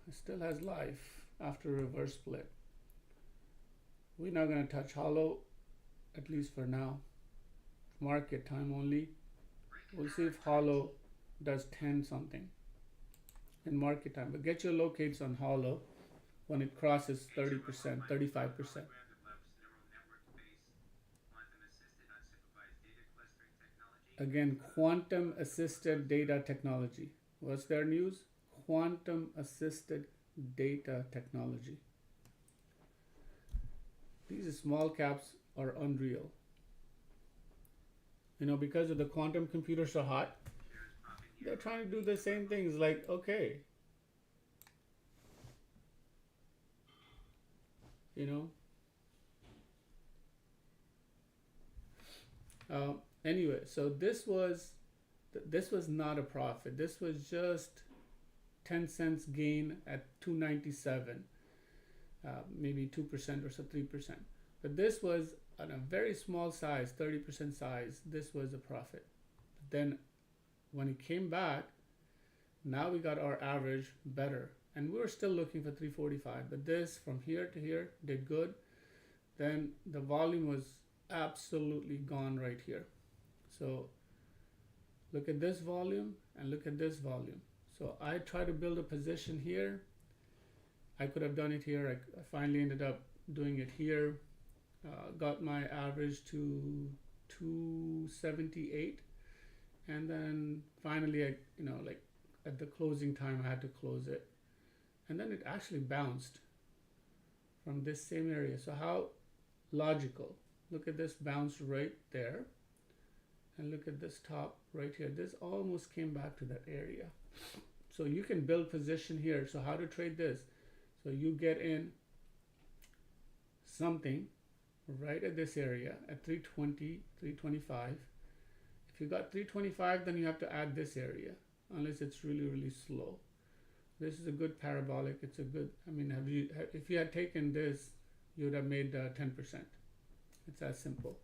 It still has life after reverse split. We're not going to touch hollow, at least for now. Market time only. We'll see if hollow does 10 something in market time. But get your locates on hollow when it crosses 30%, 35%. Again, quantum assisted data technology. What's their news? Quantum assisted data technology. These small caps are unreal. You know, because of the quantum computers are hot, they're trying to do the same things. Like, okay, you know. Anyway, so this was not a profit. This was just 10 cents gain at 297. Maybe 2% or so, 3%. But this was on a very small size, 30% size. This was a profit. Then when it came back, now we got our average better. And we were still looking for 345. But this from here to here did good. Then the volume was absolutely gone right here. So look at this volume and look at this volume. So I try to build a position here. I could have done it here. I finally ended up doing it here. Got my average to 278, and then finally, like at the closing time, I had to close it, and then it actually bounced from this same area. So how logical? Look at this bounce right there, and look at this top right here. This almost came back to that area. So you can build position here. So how to trade this? So you get in something right at this area at 320, 325. If you got 325, then you have to add this area, unless it's really, really slow. This is a good parabolic. It's a good, I mean, if you had taken this, you would have made 10%. It's that simple.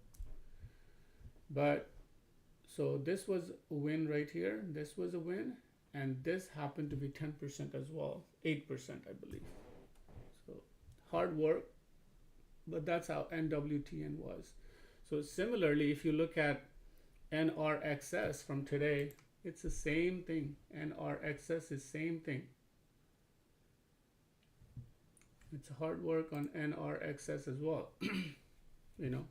But, so this was a win right here. This was a win. And this happened to be 10% as well. 8%, I believe. So hard work, but that's how NWTN was. So similarly, if you look at NRXS from today, It's the same thing. NRXS is same thing. It's hard work on NRXS as well. You know,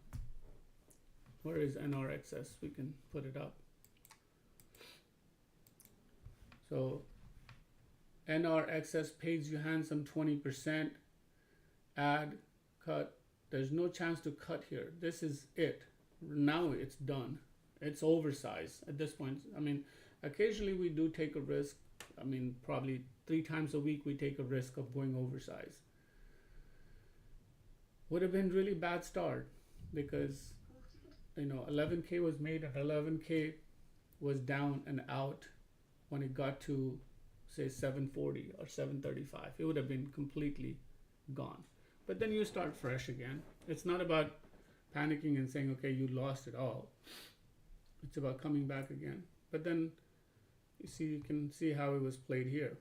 where is NRXS? We can put it up. So NRXS pays you handsome 20%. Add, cut. There's no chance to cut here. This is it. Now it's done. It's oversized at this point. I mean, occasionally we do take a risk. I mean, probably 3 times a week we take a risk of going oversized. Would have been really bad start because, you know, 11K was made and 11K was down and out when it got to, say, 740 or 735. It would have been completely gone. But then you start fresh again. It's not about panicking and saying, okay, you lost it all. It's about coming back again. But then you can see how it was played here.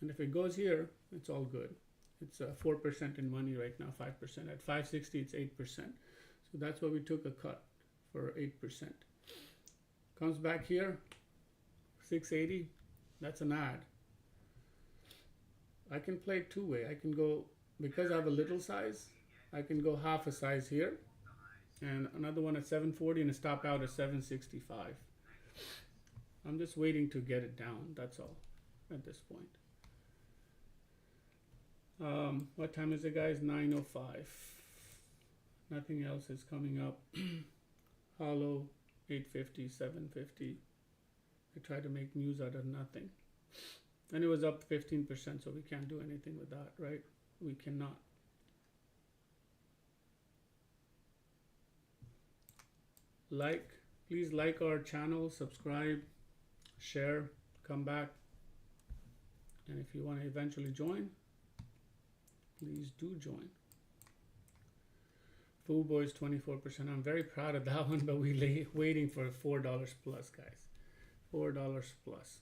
And if it goes here, it's all good. It's 4% in money right now, 5%. At 560, it's 8%. So that's why we took a cut for 8%. Comes back here, 680. That's an add. I can play it 2-way. I can go, because I have a little size, I can go half a size here and another one at 740 and a stop out at 765. I'm just waiting to get it down. That's all at this point. What time is it, guys? 9:05. Nothing else is coming up. Hollow 850, 750. I try to make news out of nothing. And it was up 15%, so we can't do anything with that, right? We cannot. Please like our channel, subscribe, share, come back. And if you want to eventually join, please do join. Foo Boys 24%. I'm very proud of that one, but we waiting for $4 plus, guys. $4 plus.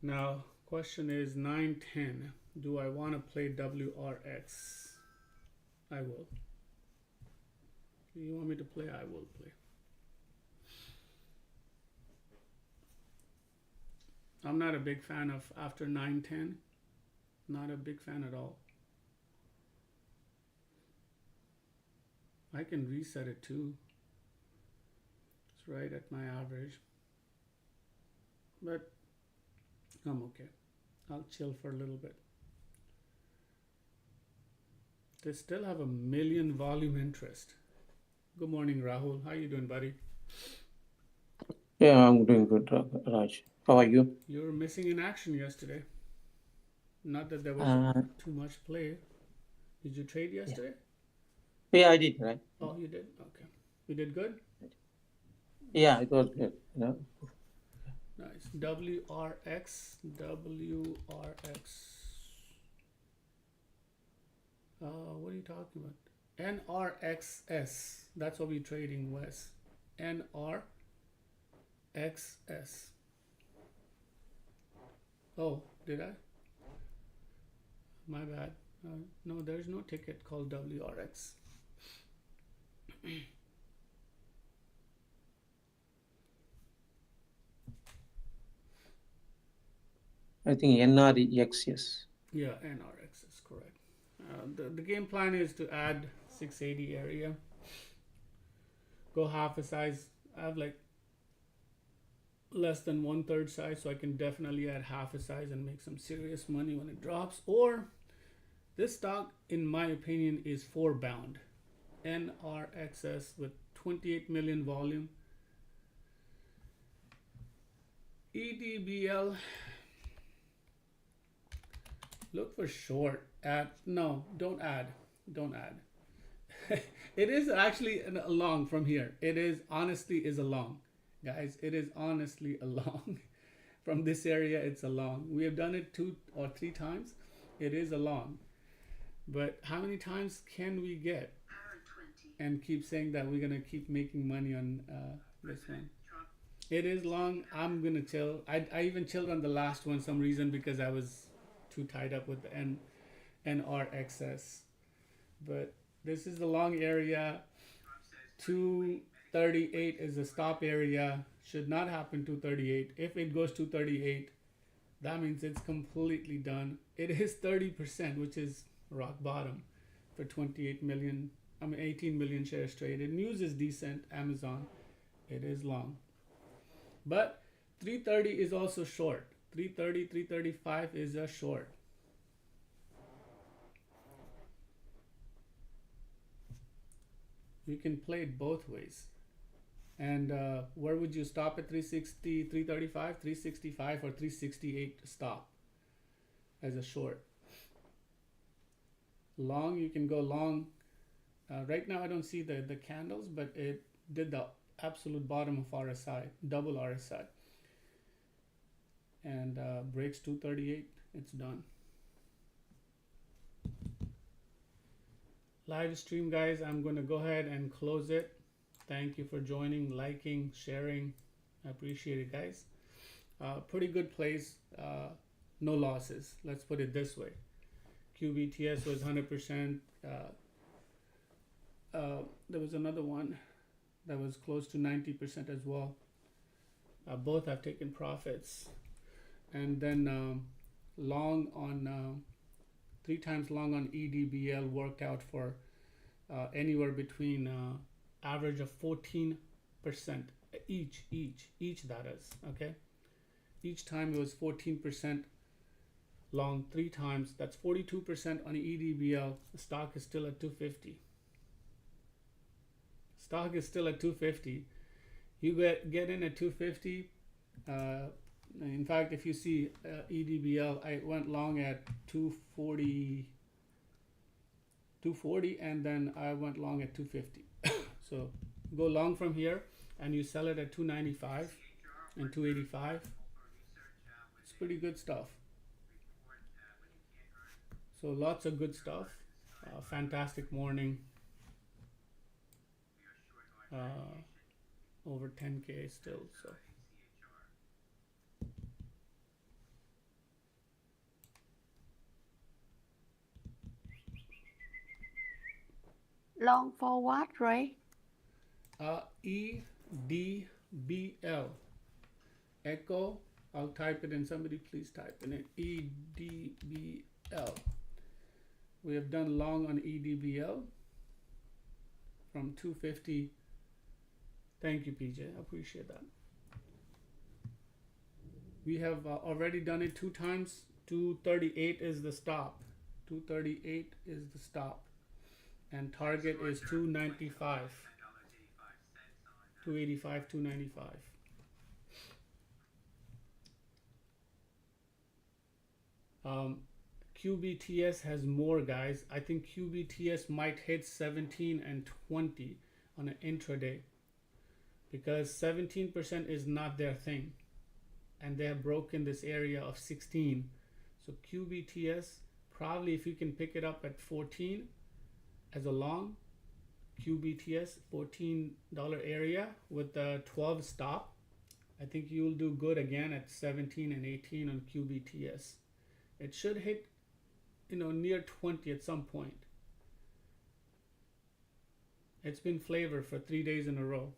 Now, question is 910. Do I want to play WRX? I will. If you want me to play, I will play. I'm not a big fan of after 910. Not a big fan at all. I can reset it too. It's right at my average. But I'm okay. I'll chill for a little bit. They still have 1 million volume interest. Good morning, Rahul. How you doing, buddy? Yeah, I'm doing good, Raj. How are you? You were missing in action yesterday. Not that there was too much play. Did you trade yesterday? Yeah, I did, right? Oh, you did? Okay. You did good? Yeah, it was good. You know? Nice. WRX. What are you talking about? NRXS. That's what we're trading, Wes. NRXS. Oh, did I? My bad. No, there's no ticket called WRX. I think NRX, yes. Yeah, NRX is correct. The game plan is to add 680 area. Go half a size. I have like less than 1/3 size, so I can definitely add half a size and make some serious money when it drops. Or this stock, in my opinion, is 4 bound. NRXS with 28 million volume. EDBL. Look for short. No, don't add. Don't add. It is actually a long from here. It is honestly is a long. Guys, it is honestly a long. From this area, it's a long. We have done it 2 or 3 times. It is a long. But how many times can we get and keep saying that we're going to keep making money on this one? It is long. I'm going to chill. I even chilled on the last one some reason because I was too tied up with the NRXS. But this is the long area. 238 is the stop area. Should not happen 238. If it goes to 238, that means it's completely done. It is 30%, which is rock bottom for 18 million shares traded. News is decent. Amazon, it is long. But 330 is also short. 330, 335 is a short. You can play it both ways. And where would you stop at 360, 335, 365, or 368 to stop as a short? Long, you can go long. Right now I don't see the candles, but it did the absolute bottom of RSI, double RSI. And breaks 238, it's done. Live stream, guys, I'm going to go ahead and close it. Thank you for joining, liking, sharing. I appreciate it, guys. Pretty good place. No losses. Let's put it this way. QBTS was 100%. There was another one that was close to 90% as well. Both have taken profits. And then long on 3 times long on EDBL worked out for anywhere between average of 14% each that is, okay? Each time it was 14% long 3 times. That's 42% on EDBL. The stock is still at 250. Stock is still at 250. You get in at 250. In fact, if you see EDBL, I went long at 240, and then I went long at 250. So go long from here, and you sell it at 295 and 285. It's pretty good stuff. So lots of good stuff. Fantastic morning. Over 10K still. So. Long for what, Ray? EDBL. Echo. I'll type it in. Somebody please type in it. EDBL. We have done long on EDBL from 250. Thank you, PJ. I appreciate that. We have already done it 2 times. 238 is the stop. 238 is the stop. And target is 295. 285, 295. QBTS has more, guys. I think QBTS might hit 17 and 20 on an intraday, because 17% is not their thing, and they have broken this area of 16. So QBTS, probably if you can pick it up at 14 as a long, QBTS $14 area with the 12 stop, I think you'll do good again at 17 and 18 on QBTS. It should hit, near 20 at some point. It's been flavor for 3 days in a row.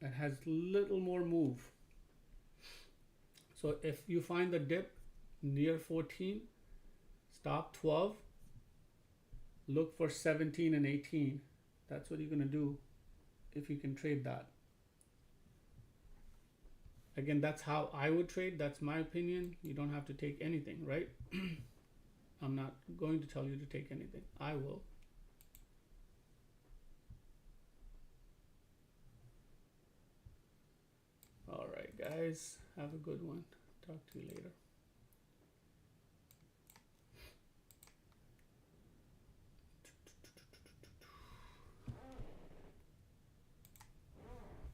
It has little more move. So if you find the dip near 14, stop 12, look for 17 and 18. That's what you're going to do if you can trade that. Again, that's how I would trade. That's my opinion. You don't have to take anything, right? I'm not going to tell you to take anything. I will. All right, guys. Have a good one. Talk to you later.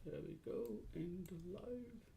There we go. End of live.